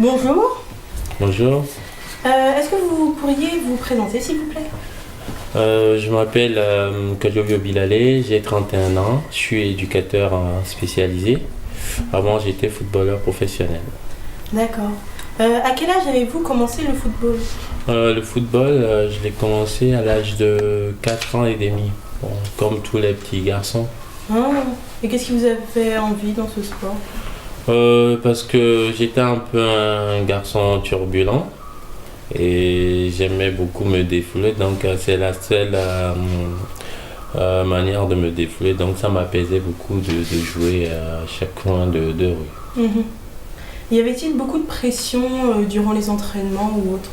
Bonjour. Bonjour, Est-ce que vous pourriez vous présenter, s'il vous plaît? je m'appelle Kadjovio Bilale, j'ai 31 ans, je suis éducateur spécialisé. Avant, j'étais footballeur professionnel. D'accord. À quel âge avez-vous commencé le football? Le football, je l'ai commencé à l'âge de 4 ans et demi, bon, comme tous les petits garçons. Ah, et qu'est-ce qui vous a fait envie dans ce sport? Parce que j'étais un peu un garçon turbulent et j'aimais beaucoup me défouler, donc c'est la seule manière de me défouler, donc ça m'apaisait beaucoup de jouer à chaque coin de rue. Mhm. Y avait-il beaucoup de pression durant les entraînements ou autre?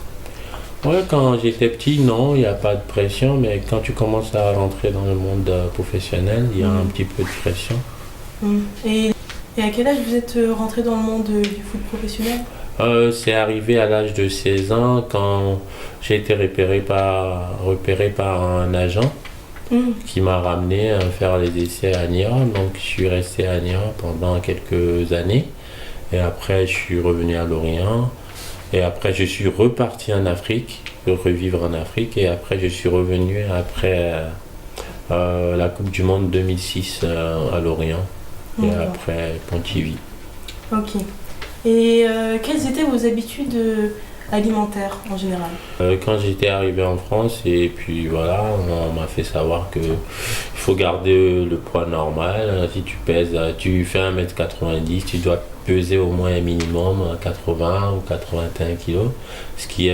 Ouais, quand j'étais petit, non, il n'y a pas de pression, mais quand tu commences à rentrer dans le monde professionnel, il y a un petit peu de pression. Mhm. Et à quel âge vous êtes rentré dans le monde du foot professionnel? C'est arrivé à l'âge de 16 ans quand j'ai été repéré par un agent Mhm. qui m'a ramené à faire les essais à Niort. Donc je suis resté à Niort pendant quelques années et après je suis revenu à Lorient et après je suis reparti en Afrique, pour revivre en Afrique et après je suis revenu après la Coupe du Monde 2006 à Lorient et D'accord. après Pontivy. Ok. Et quelles étaient vos habitudes alimentaires en général? Quand j'étais arrivé en France, et puis voilà, on m'a fait savoir que il faut garder le poids normal. Si tu pèses, tu fais 1,90 m, tu dois peser au moins un minimum 80 ou 81 kilos, ce qui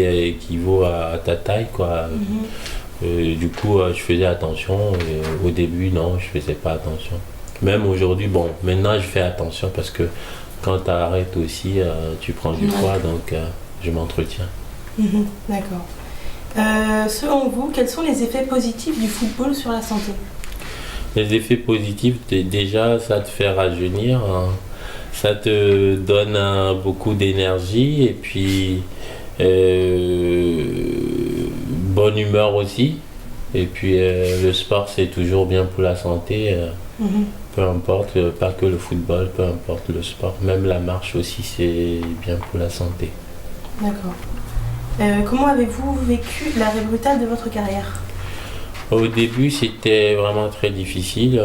équivaut à ta taille, quoi. Du coup, je faisais attention. Et au début, non, je faisais pas attention. Même aujourd'hui, bon, maintenant je fais attention parce que quand tu arrêtes aussi, tu prends du poids, donc je m'entretiens. Mhm. D'accord. Selon vous, quels sont les effets positifs du football sur la santé? Les effets positifs, déjà, ça te fait rajeunir, hein. Ça te donne beaucoup d'énergie et puis bonne humeur aussi. Et puis le sport, c'est toujours bien pour la santé. Mhm. Peu importe, pas que le football, peu importe le sport, même la marche aussi, c'est bien pour la santé. D'accord. Comment avez-vous vécu l'arrêt brutal de votre carrière? Au début, c'était vraiment très difficile.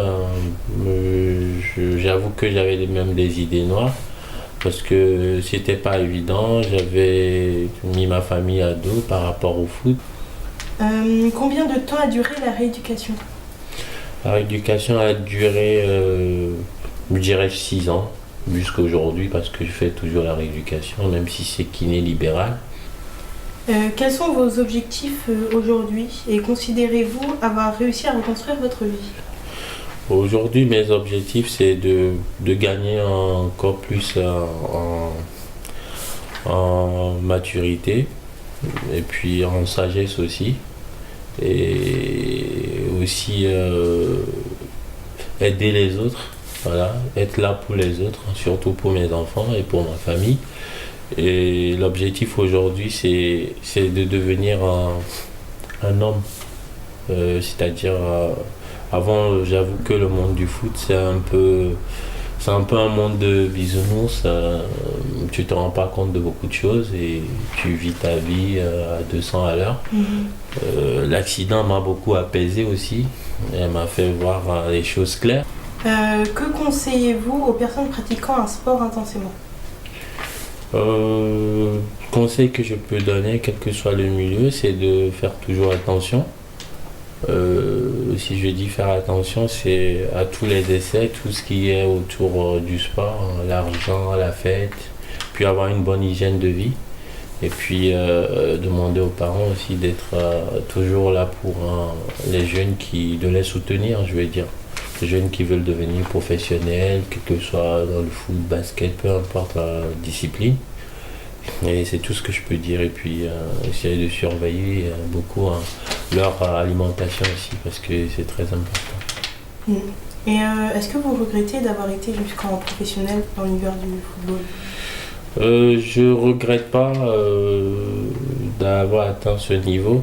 J'avoue que j'avais même des idées noires parce que c'était pas évident. J'avais mis ma famille à dos par rapport au foot. Combien de temps a duré la rééducation? La rééducation a duré, je dirais, 6 ans jusqu'à aujourd'hui parce que je fais toujours la rééducation, même si c'est kiné libéral. Quels sont vos objectifs aujourd'hui et considérez-vous avoir réussi à reconstruire votre vie? Aujourd'hui, mes objectifs, c'est de gagner encore plus en maturité et puis en sagesse aussi. Et aussi aider les autres, voilà, être là pour les autres, surtout pour mes enfants et pour ma famille. Et l'objectif aujourd'hui, c'est de devenir un homme. C'est-à-dire, avant, j'avoue que le monde du foot, c'est un peu un monde de bisounours. Tu te rends pas compte de beaucoup de choses et tu vis ta vie à 200 à l'heure. L'accident m'a beaucoup apaisé aussi. Elle m'a fait voir les choses claires. Que conseillez-vous aux personnes pratiquant un sport intensément? Conseil que je peux donner, quel que soit le milieu, c'est de faire toujours attention. Si je dis faire attention, c'est à tous les essais, tout ce qui est autour du sport, l'argent, la fête, puis avoir une bonne hygiène de vie. Et puis demander aux parents aussi d'être toujours là pour les jeunes de les soutenir, je veux dire. Les jeunes qui veulent devenir professionnels, quel que soit dans le foot, basket, peu importe la discipline. Et c'est tout ce que je peux dire. Et puis essayer de surveiller beaucoup leur alimentation aussi, parce que c'est très important. Mm. Et est-ce que vous regrettez d'avoir été jusqu'en professionnel dans l'univers du football? Je regrette pas d'avoir atteint ce niveau,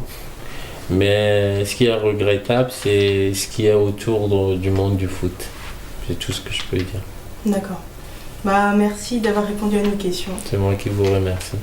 mais ce qui est regrettable, c'est ce qui est autour du monde du foot. C'est tout ce que je peux dire. D'accord. Bah, merci d'avoir répondu à nos questions. C'est moi qui vous remercie.